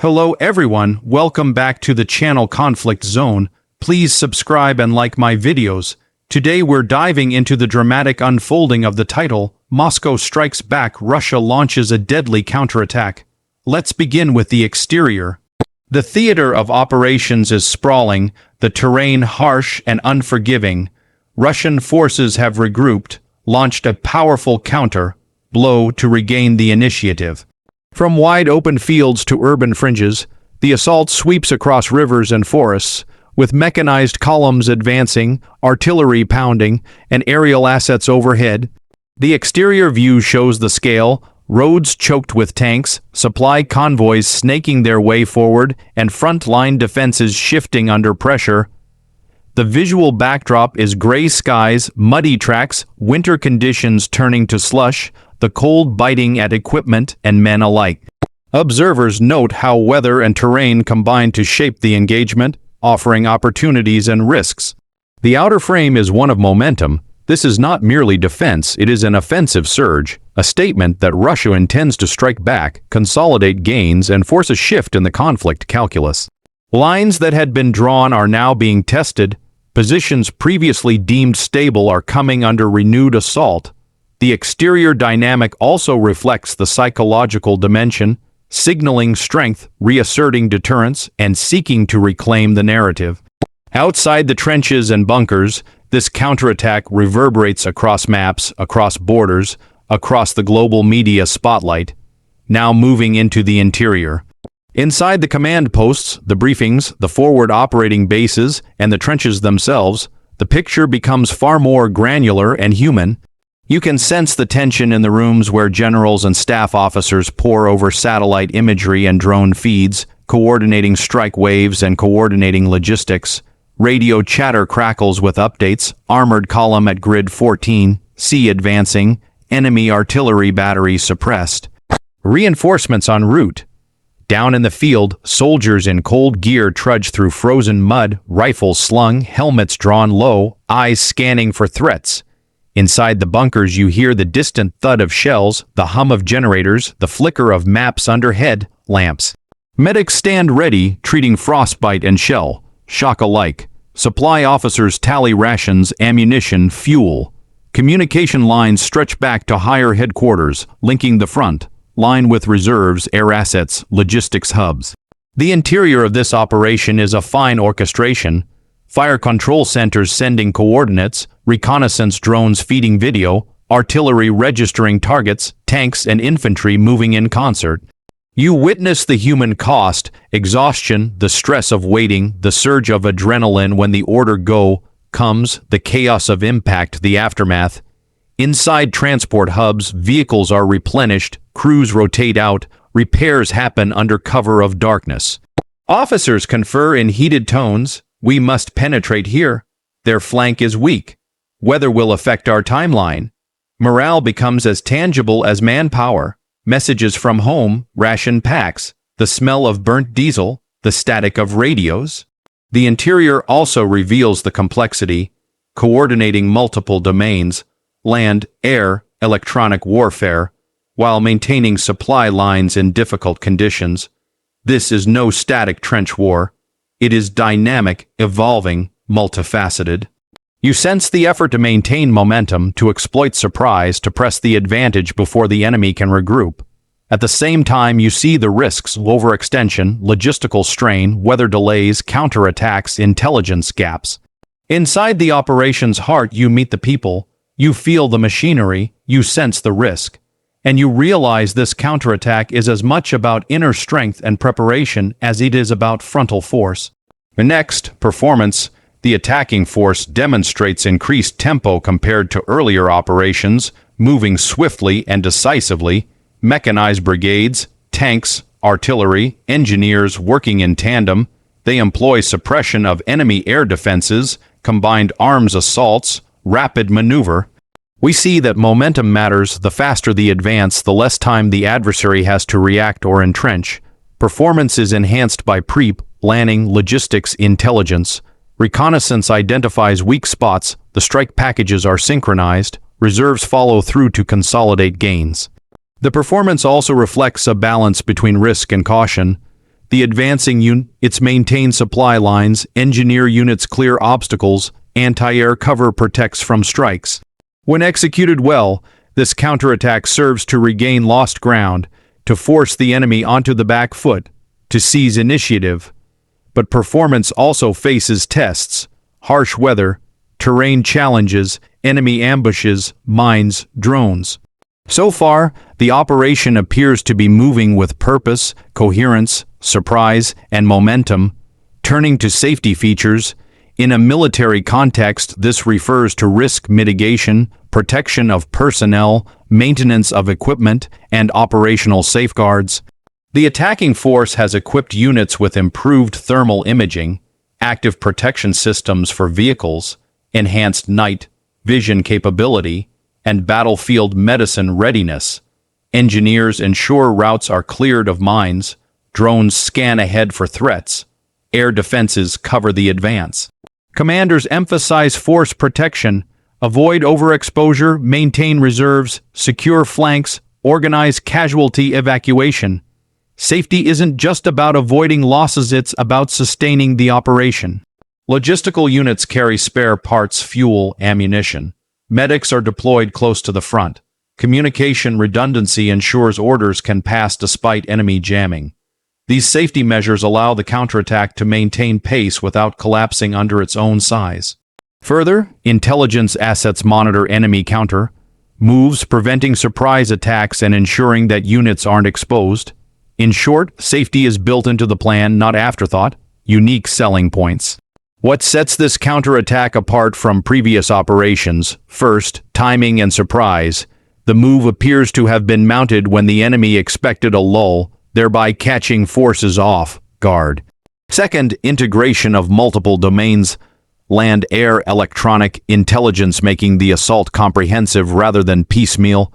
Hello everyone, welcome back to the channel Conflict Zone. Please subscribe and like my videos. Today we're diving into the dramatic unfolding of the title, Moscow Strikes Back, Russia Launches a Deadly Counterattack. Let's begin with the exterior. The theater of operations is sprawling, the terrain harsh and unforgiving. Russian forces have regrouped, launched a powerful counter-blow to regain the initiative. From wide open fields to urban fringes, the assault sweeps across rivers and forests, with mechanized columns advancing, artillery pounding, and aerial assets overhead. The exterior view shows the scale, roads choked with tanks, supply convoys snaking their way forward, and front-line defenses shifting under pressure. The visual backdrop is gray skies, muddy tracks, winter conditions turning to slush, the cold biting at equipment and men alike. Observers note how weather and terrain combine to shape the engagement, offering opportunities and risks. The outer frame is one of momentum. This is not merely defense, it is an offensive surge, a statement that Russia intends to strike back, consolidate gains, and force a shift in the conflict calculus. Lines that had been drawn are now being tested. Positions previously deemed stable are coming under renewed assault. The exterior dynamic also reflects the psychological dimension, signaling strength, reasserting deterrence, and seeking to reclaim the narrative. Outside the trenches and bunkers, this counterattack reverberates across maps, across borders, across the global media spotlight, now moving into the interior. Inside the command posts, the briefings, the forward operating bases, and the trenches themselves, the picture becomes far more granular and human. You can sense the tension in the rooms where generals and staff officers pore over satellite imagery and drone feeds, coordinating strike waves and coordinating logistics. Radio chatter crackles with updates, armored column at grid 14, C advancing, enemy artillery battery suppressed. Reinforcements en route. Down in the field, soldiers in cold gear trudge through frozen mud, rifles slung, helmets drawn low, eyes scanning for threats. Inside the bunkers you hear the distant thud of shells, the hum of generators, the flicker of maps under headlamps. Medics stand ready, treating frostbite and shell shock alike. Supply officers tally rations, ammunition, fuel. Communication lines stretch back to higher headquarters, linking the front line with reserves, air assets, logistics hubs. The interior of this operation is a fine orchestration. Fire control centers sending coordinates, reconnaissance drones feeding video, artillery registering targets, tanks and infantry moving in concert. You witness the human cost, exhaustion, the stress of waiting, the surge of adrenaline when the order go comes, the chaos of impact, the aftermath. Inside transport hubs, vehicles are replenished, crews rotate out, repairs happen under cover of darkness. Officers confer in heated tones. We must penetrate here. Their flank is weak. Weather will affect our timeline. Morale becomes as tangible as manpower. Messages from home, ration packs, the smell of burnt diesel, the static of radios. The interior also reveals the complexity, coordinating multiple domains, land, air, electronic warfare, while maintaining supply lines in difficult conditions. This is no static trench war. It is dynamic, evolving, multifaceted. You sense the effort to maintain momentum, to exploit surprise, to press the advantage before the enemy can regroup. At the same time, you see the risks, overextension, logistical strain, weather delays, counterattacks, intelligence gaps. Inside the operation's heart, you meet the people, you feel the machinery, you sense the risk. And you realize this counterattack is as much about inner strength and preparation as it is about frontal force. Next, performance. The attacking force demonstrates increased tempo compared to earlier operations, moving swiftly and decisively. Mechanized brigades, tanks, artillery, engineers working in tandem. They employ suppression of enemy air defenses, combined arms assaults, rapid maneuver. We see that momentum matters. The faster the advance, the less time the adversary has to react or entrench. Performance is enhanced by pre-planning, logistics, intelligence. Reconnaissance identifies weak spots, the strike packages are synchronized, reserves follow through to consolidate gains. The performance also reflects a balance between risk and caution. The advancing units maintain supply lines, engineer units clear obstacles, anti-air cover protects from strikes. When executed well, this counterattack serves to regain lost ground, to force the enemy onto the back foot, to seize initiative. But performance also faces tests, harsh weather, terrain challenges, enemy ambushes, mines, drones. So far, the operation appears to be moving with purpose, coherence, surprise, and momentum. Turning to safety features, in a military context, this refers to risk mitigation, protection of personnel, maintenance of equipment, and operational safeguards. The attacking force has equipped units with improved thermal imaging, active protection systems for vehicles, enhanced night vision capability, and battlefield medicine readiness. Engineers ensure routes are cleared of mines, drones scan ahead for threats, air defenses cover the advance. Commanders emphasize force protection, avoid overexposure, maintain reserves, secure flanks, organize casualty evacuation. Safety isn't just about avoiding losses, it's about sustaining the operation. Logistical units carry spare parts, fuel, ammunition. Medics are deployed close to the front. Communication redundancy ensures orders can pass despite enemy jamming. These safety measures allow the counterattack to maintain pace without collapsing under its own size. Further, intelligence assets monitor enemy counter moves, preventing surprise attacks and ensuring that units aren't exposed. In short, safety is built into the plan, not afterthought. Unique selling points. What sets this counterattack apart from previous operations? First, timing and surprise. The move appears to have been mounted when the enemy expected a lull, thereby catching forces off guard. Second, integration of multiple domains, land, air, electronic, intelligence, making the assault comprehensive rather than piecemeal.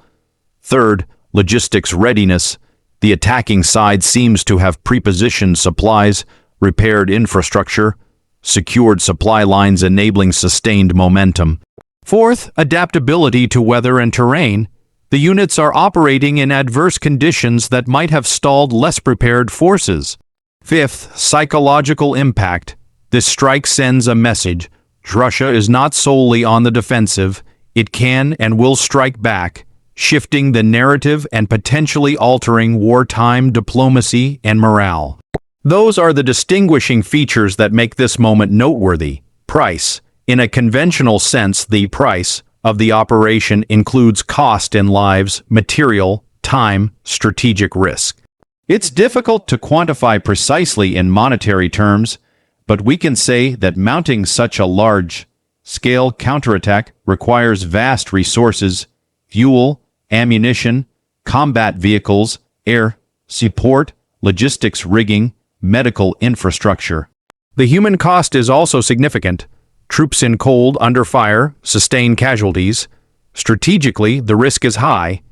Third, logistics readiness. The attacking side seems to have prepositioned supplies, repaired infrastructure, secured supply lines enabling sustained momentum. Fourth, adaptability to weather and terrain. The units are operating in adverse conditions that might have stalled less prepared forces. Fifth, psychological impact. This strike sends a message. Russia is not solely on the defensive. It can and will strike back, shifting the narrative and potentially altering wartime diplomacy and morale. Those are the distinguishing features that make this moment noteworthy. Price. In a conventional sense, the price of the operation includes cost in lives, material, time, strategic risk. It's difficult to quantify precisely in monetary terms, but we can say that mounting such a large-scale counterattack requires vast resources, fuel, ammunition, combat vehicles, air support, logistics rigging, medical infrastructure. The human cost is also significant. Troops in cold, under fire, sustain casualties. Strategically, the risk is high.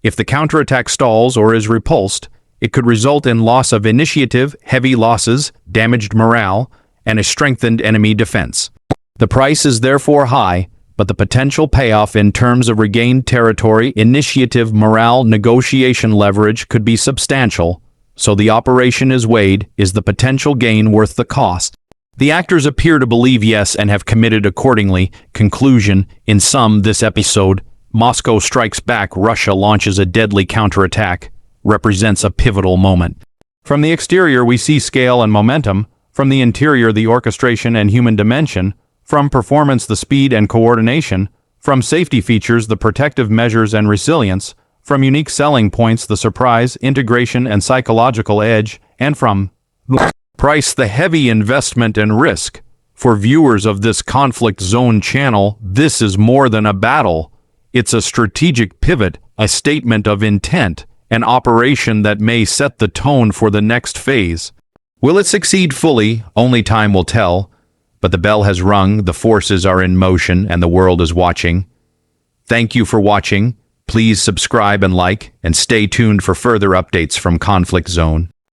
If the counterattack stalls or is repulsed, it could result in loss of initiative, heavy losses, damaged morale, and a strengthened enemy defense. The price is therefore high, but the potential payoff in terms of regained territory, initiative, morale, negotiation leverage could be substantial, so the operation is weighed. Is the potential gain worth the cost? The actors appear to believe yes and have committed accordingly. Conclusion. In sum, this episode, Moscow strikes back, Russia launches a deadly counterattack, represents a pivotal moment. From the exterior, we see scale and momentum. From the interior, the orchestration and human dimension. From performance, the speed and coordination. From safety features, the protective measures and resilience. From unique selling points, the surprise, integration, and psychological edge. And from price, the heavy investment and risk. For viewers of this conflict zone channel, this is more than a battle. It's a strategic pivot, a statement of intent, an operation that may set the tone for the next phase. Will it succeed fully? Only time will tell. But the bell has rung, the forces are in motion, and the world is watching. Thank you for watching. Please subscribe and like, and stay tuned for further updates from Conflict Zone.